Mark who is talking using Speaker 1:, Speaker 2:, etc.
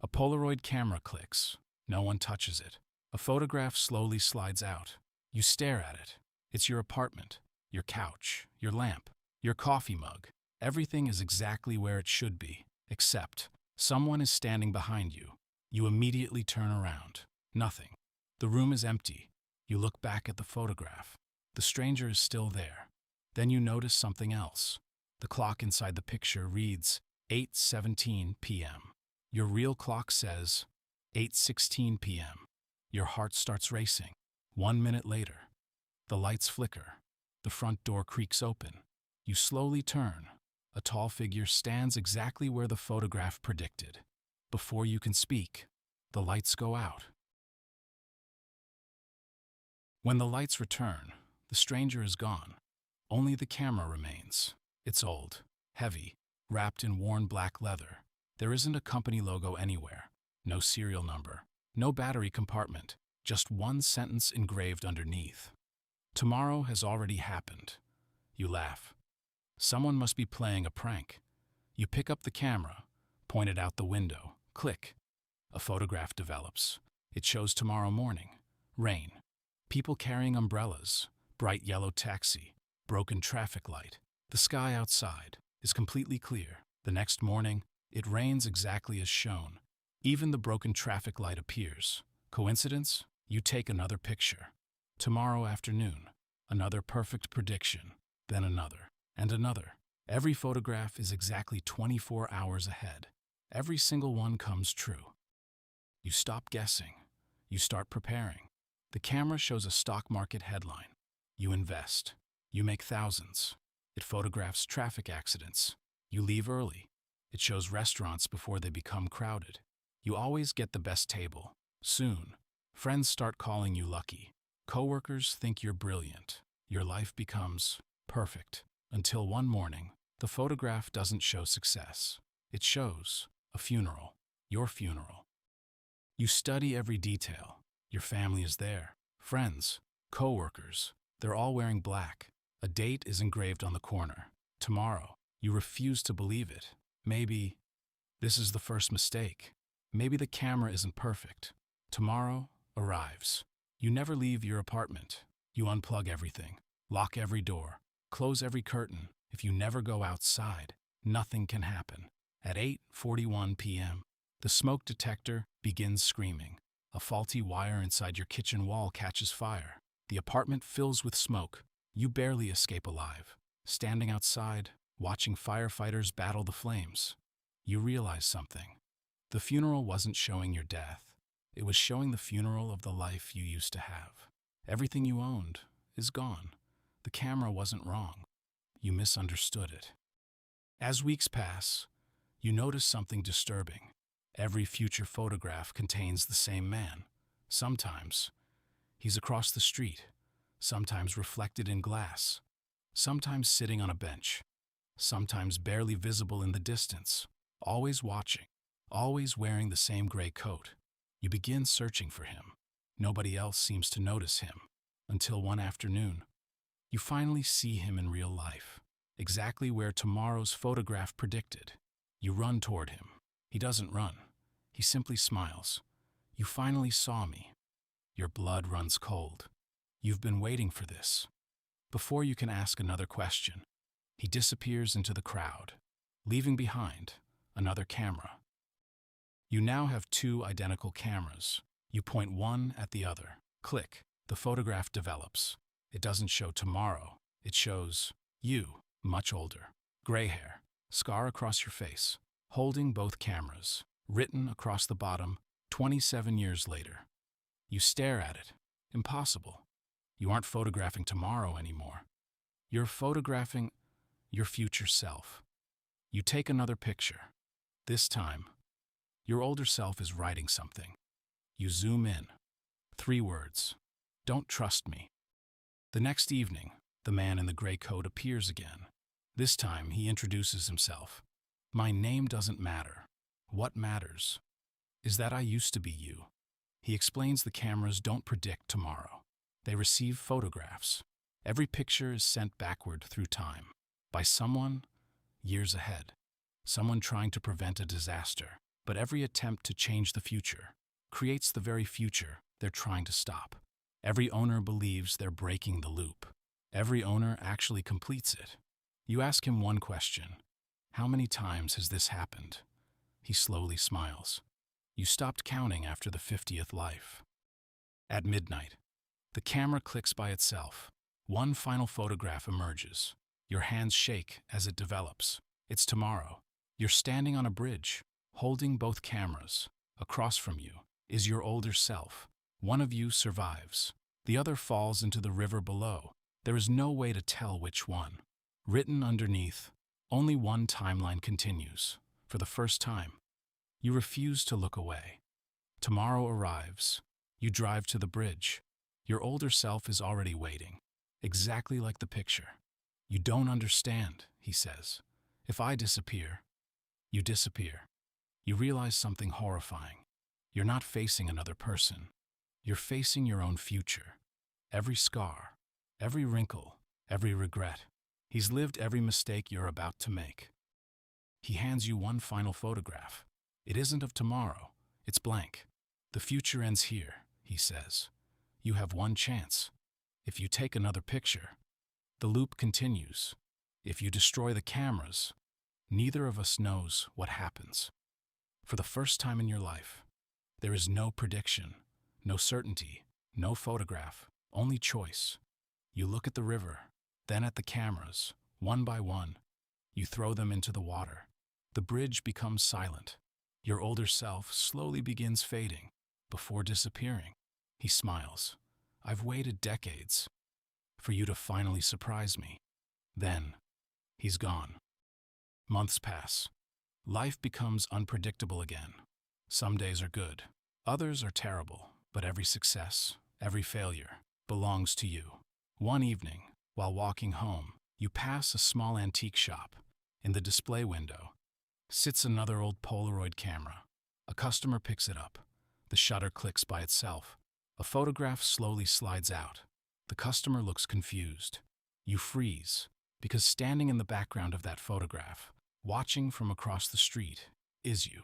Speaker 1: A Polaroid camera clicks. No one touches it. A photograph slowly slides out. You stare at it. It's your apartment, your couch, your lamp, your coffee mug. Everything is exactly where it should be, except someone is standing behind you. You immediately turn around. Nothing. The room is empty. You look back at the photograph. The stranger is still there. Then you notice something else. The clock inside the picture reads 8:17 p.m. Your real clock says 8:16 p.m. Your heart starts racing. 1 minute later, the lights flicker. The front door creaks open. You slowly turn. A tall figure stands exactly where the photograph predicted. Before you can speak, the lights go out. When the lights return, the stranger is gone. Only the camera remains. It's old, heavy, wrapped in worn black leather. There isn't a company logo anywhere. No serial number. No battery compartment. Just one sentence engraved underneath. Tomorrow has already happened. You laugh. Someone must be playing a prank. You pick up the camera, point it out the window. Click. A photograph develops. It shows tomorrow morning. Rain. People carrying umbrellas. Bright yellow taxi. Broken traffic light. The sky outside is completely clear. The next morning, it rains exactly as shown. Even the broken traffic light appears. Coincidence? You take another picture. Tomorrow afternoon, another perfect prediction. Then another. And another. Every photograph is exactly 24 hours ahead. Every single one comes true. You stop guessing. You start preparing. The camera shows a stock market headline. You invest. You make thousands. It photographs traffic accidents. You leave early. It shows restaurants before they become crowded. You always get the best table. Soon, friends start calling you lucky. Coworkers think you're brilliant. Your life becomes perfect. Until one morning, the photograph doesn't show success. It shows a funeral. Your funeral. You study every detail. Your family is there. Friends, coworkers, they're all wearing black. A date is engraved on the corner. Tomorrow. You refuse to believe it. Maybe this is the first mistake. Maybe the camera isn't perfect. Tomorrow arrives. You never leave your apartment. You unplug everything. Lock every door. Close every curtain. If you never go outside, nothing can happen. At 8:41 p.m., the smoke detector begins screaming. A faulty wire inside your kitchen wall catches fire. The apartment fills with smoke. You barely escape alive. Standing outside, watching firefighters battle the flames, you realize something. The funeral wasn't showing your death. It was showing the funeral of the life you used to have. Everything you owned is gone. The camera wasn't wrong. You misunderstood it. As weeks pass, you notice something disturbing. Every future photograph contains the same man. Sometimes he's across the street, sometimes reflected in glass, sometimes sitting on a bench, sometimes barely visible in the distance, always watching, always wearing the same gray coat. You begin searching for him. Nobody else seems to notice him. Until one afternoon, you finally see him in real life, exactly where tomorrow's photograph predicted. You run toward him. He doesn't run. He simply smiles. You finally saw me. Your blood runs cold. You've been waiting for this. Before you can ask another question, he disappears into the crowd, leaving behind another camera. You now have two identical cameras. You point one at the other. Click. The photograph develops. It doesn't show tomorrow. It shows you, much older. Gray hair, scar across your face, holding both cameras. Written across the bottom, 27 years later. You stare at it. Impossible. You aren't photographing tomorrow anymore. You're photographing your future self. You take another picture. This time, your older self is writing something. You zoom in. 3 words. Don't trust me. The next evening, the man in the gray coat appears again. This time, he introduces himself. My name doesn't matter. What matters is that I used to be you. He explains the cameras don't predict tomorrow. They receive photographs. Every picture is sent backward through time by someone years ahead, someone trying to prevent a disaster. But every attempt to change the future creates the very future they're trying to stop. Every owner believes they're breaking the loop. Every owner actually completes it. You ask him one question: how many times has this happened? He slowly smiles. You stopped counting after the 50th life. At midnight, the camera clicks by itself. One final photograph emerges. Your hands shake as it develops. It's tomorrow. You're standing on a bridge, holding both cameras. Across from you is your older self. One of you survives. The other falls into the river below. There is no way to tell which one. Written underneath, only one timeline continues. For the first time, you refuse to look away. Tomorrow arrives. You drive to the bridge. Your older self is already waiting, exactly like the picture. You don't understand, he says. If I disappear, you disappear. You realize something horrifying. You're not facing another person. You're facing your own future. Every scar, every wrinkle, every regret. He's lived every mistake you're about to make. He hands you one final photograph. It isn't of tomorrow. It's blank. The future ends here, he says. You have one chance. If you take another picture, the loop continues. If you destroy the cameras, neither of us knows what happens. For the first time in your life, there is no prediction, no certainty, no photograph, only choice. You look at the river, then at the cameras, one by one. You throw them into the water. The bridge becomes silent. Your older self slowly begins fading, before disappearing. He smiles. I've waited decades for you to finally surprise me. Then, he's gone. Months pass. Life becomes unpredictable again. Some days are good, others are terrible, but every success, every failure, belongs to you. One evening, while walking home, you pass a small antique shop. In the display window sits another old Polaroid camera. A customer picks it up. The shutter clicks by itself. A photograph slowly slides out. The customer looks confused. You freeze, because standing in the background of that photograph, watching from across the street, is you.